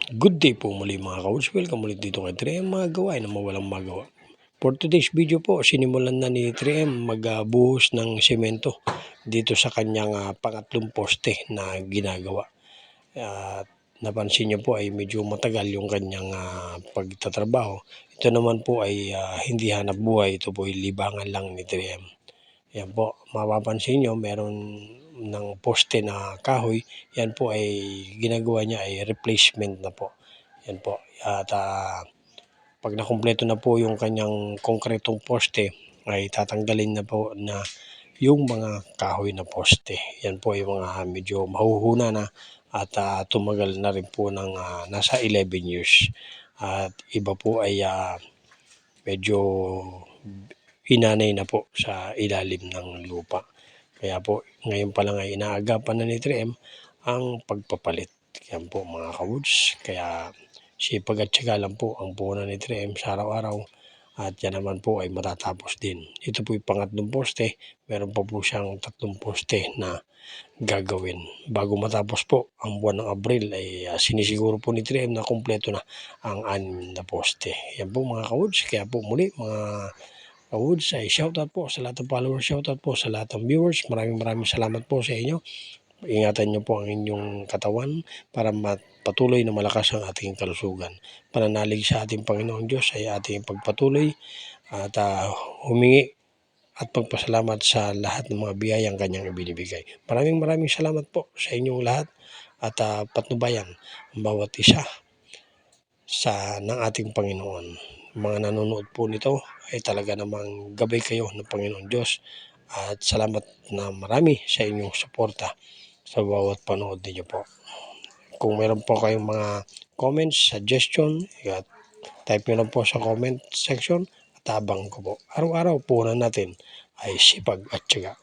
Good day po muli mga ka-Woods. Welcome ulit dito kay 3M mga gawain na mawalang magawa. For today's video po, sinimulan na ni 3M magbuhos ng semento dito sa kanyang pangatlong poste na ginagawa. At napansin niyo po ay medyo matagal yung kanyang pagtatrabaho. Ito naman po ay hindi hanap buhay, ito po ay libangan lang ni 3M. Yan po, mapapansin nyo meron ng poste na kahoy, yan po ay ginagawa niya ay replacement na po. Yan po, at pag nakumpleto na po yung kanyang konkretong poste, ay tatanggalin na po na yung mga kahoy na poste. Yan po yung mga medyo mahuhuna na at tumagal na rin po ng nasa 11 years. At iba po ay medyo hinanay na po sa ilalim ng lupa. Kaya po ngayon pa lang ay inaagapan na ni 3M ang pagpapalit. Yan po mga ka-Woods. Kaya sipag at syaga lang po ang puhunan ni 3M sa araw-araw at yan naman po ay matatapos din. Ito po yung pangatlong poste. Meron pa po siyang 3 poste na gagawin. Bago matapos po ang buwan ng Abril ay sinisiguro po ni 3M na kumpleto na ang 6 na poste. Yan po mga ka-Woods. Kaya po muli mga ka-Woods ay shoutout po sa lahat ng followers, shoutout po sa lahat ng viewers. Maraming salamat po sa inyo. Ingatan niyo po ang inyong katawan para patuloy na malakas ang ating kalusugan. Pananalig sa ating Panginoong Diyos ay ating pagpatuloy at humingi at pagpasalamat sa lahat ng mga biyayang kanyang ibinibigay. Maraming salamat po sa inyong lahat at patnubayan ang bawat isa ng ating Panginoon. Mga nanonood po nito ay talaga namang gabay kayo ng Panginoon Diyos at salamat na marami sa inyong suporta sa bawat panood niyo po. Kung meron po kayong mga comments, suggestion, type nyo lang po sa comment section at abang ko po. Araw-araw po na natin ay sipag at tiyaga.